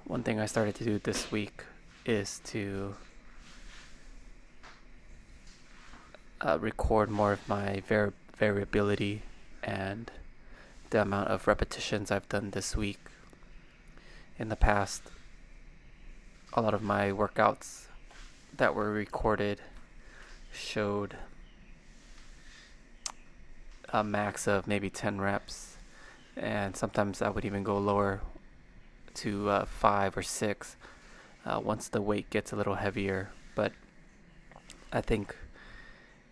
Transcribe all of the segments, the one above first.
One thing I started to do this week is to record more of my variability and the amount of repetitions I've done this week. In the past, a lot of my workouts that were recorded showed a max of maybe 10 reps, and sometimes I would even go lower to 5 or 6 once the weight gets a little heavier. But I think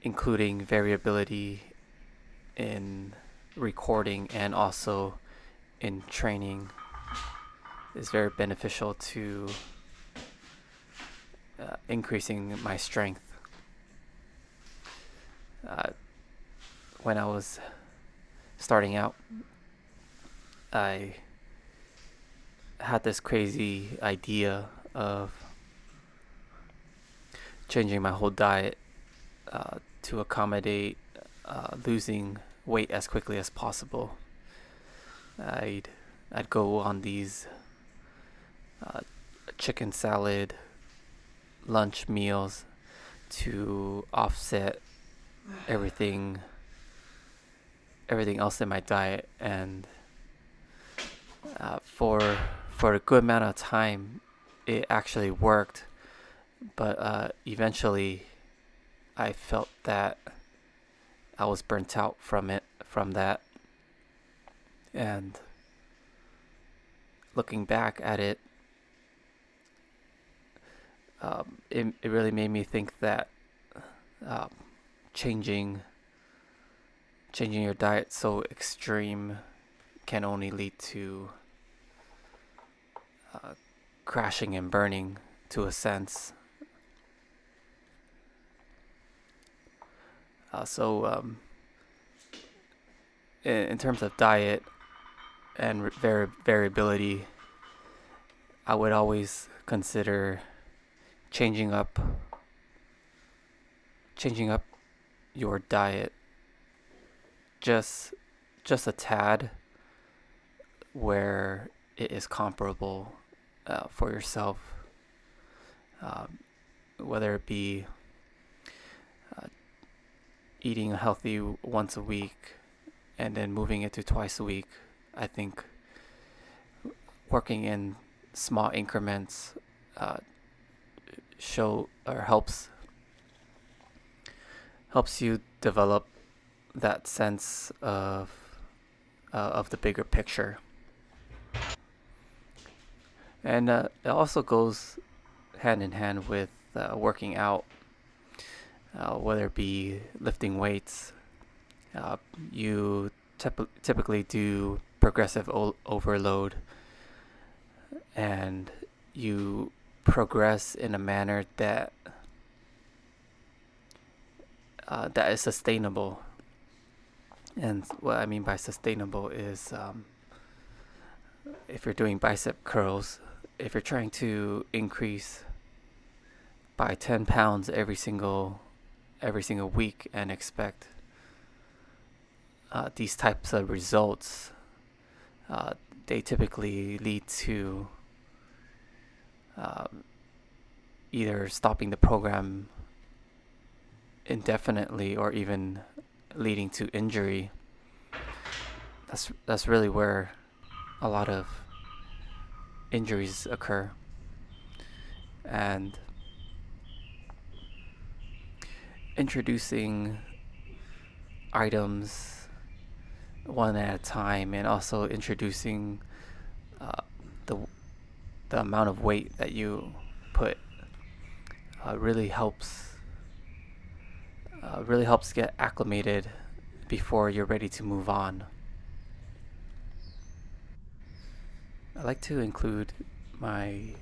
including variability in recording and also in training is very beneficial to increasing my strength. When I was starting out, I had this crazy idea of changing my whole diet to accommodate losing weight as quickly as possible. I'd go on these chicken salad lunch meals to offset everything else in my diet, and for a good amount of time it actually worked, but eventually I felt that I was burnt out from that, and looking back at it, it really made me think that changing your diet so extreme can only lead to crashing and burning, to a sense. So in terms of diet and variability, I would always consider changing up your diet just a tad, where it is comparable for yourself, whether it be eating healthy once a week and then moving it to twice a week. I think working in small increments helps you develop that sense of the bigger picture. And it also goes hand in hand with working out, whether it be lifting weights. You typically do progressive overload, and you progress in a manner that is sustainable. And what I mean by sustainable is if you're doing bicep curls, if you're trying to increase by 10 pounds every single week and expect these types of results, they typically lead to either stopping the program indefinitely or even leading to injury. That's really where a lot of injuries occur. And introducing items one at a time, and also introducing the amount of weight that you put really helps get acclimated before you're ready to move on. I like to include my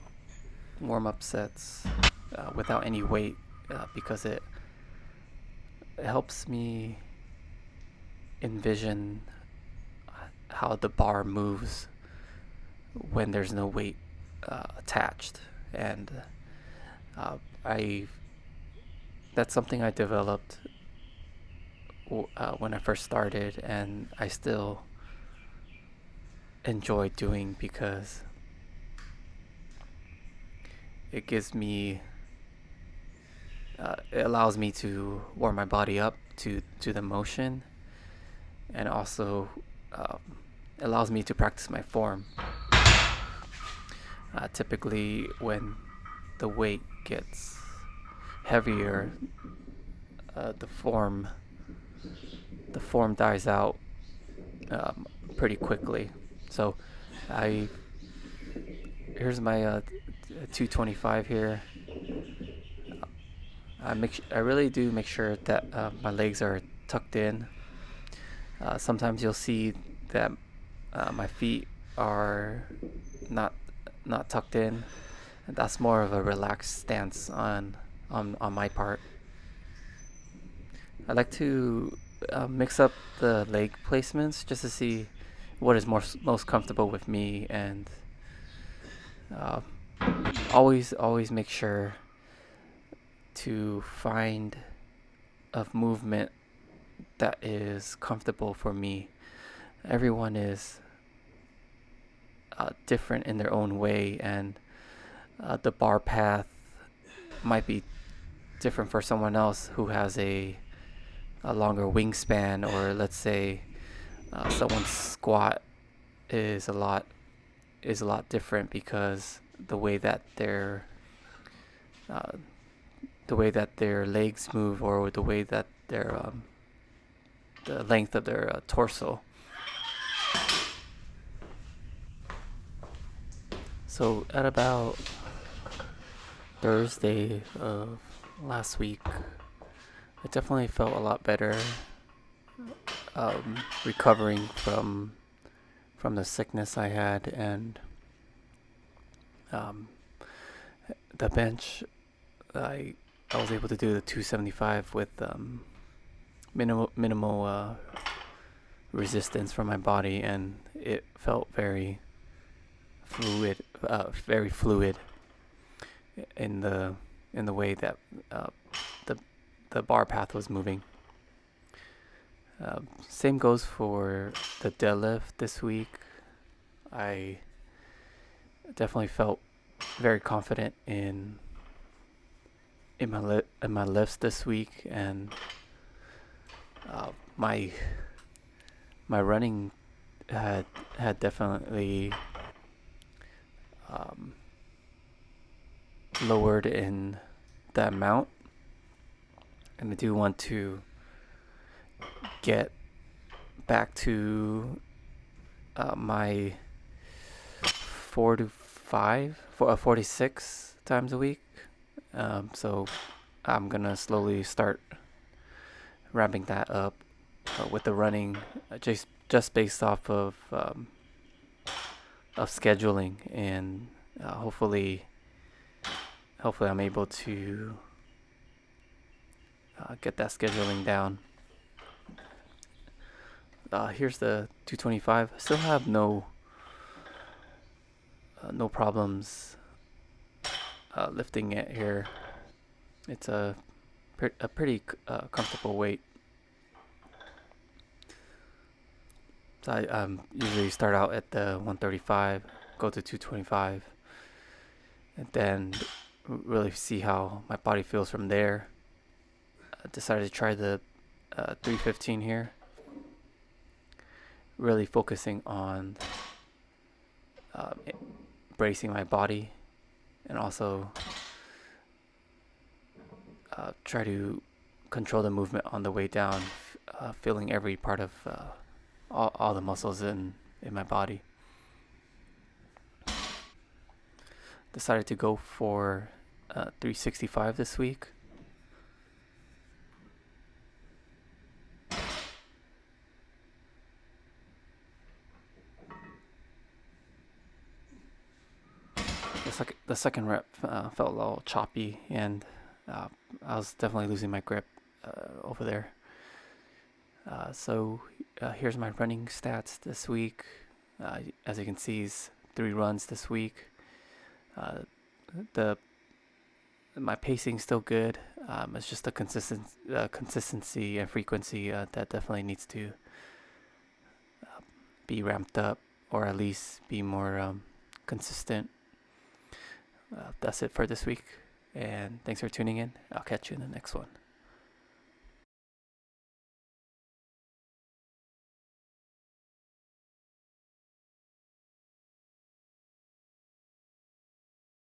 warm-up sets without any weight because it helps me envision how the bar moves when there's no weight attached, and that's something I developed when I first started, and I still enjoy doing, because it gives me it allows me to warm my body up to the motion, and also um, allows me to practice my form. Typically, when the weight gets heavier, uh, the form the form dies out pretty quickly. So, I here's my 225 here. I really do make sure that my legs are tucked in. Sometimes you'll see that my feet are not not tucked in, and that's more of a relaxed stance on my part. I like to mix up the leg placements just to see what is most comfortable with me, and uh, always make sure to find a movement that is comfortable for me. Everyone is different in their own way, and the bar path might be different for someone else who has a longer wingspan, or let's say someone's squat is a lot different because the way that uh, their legs move, or the way that their the length of their torso. So at about Thursday of last week, I definitely felt a lot better recovering from the sickness I had, and um, the bench. I I was able to do the 275 with minimal resistance from my body, and it felt very fluid in the way that the the bar path was moving. Same goes for the deadlift this week. I definitely felt very confident in my lifts this week, and uh, my my running had definitely um, lowered in the amount, and I do want to get back to my 46 times a week. So I'm gonna slowly start ramping that up with the running, just based off of scheduling, and hopefully I'm able to get that scheduling down. Here's the 225. I still have no problems lifting it here. It's a pretty comfortable weight. So I usually start out at the 135, go to 225, and then really see how my body feels from there. I decided to try the 315 here, really focusing on uh, bracing my body, and also try to control the movement on the way down, feeling every part of all the muscles in my body. Decided to go for 365 this week. The second rep felt a little choppy, and I was definitely losing my grip over there. So here's my running stats this week. As you can see, 3 runs this week. The My pacing's still good. It's just the consistency and frequency that definitely needs to be ramped up, or at least be more consistent. That's it for this week. And thanks for tuning in. I'll catch you in the next one.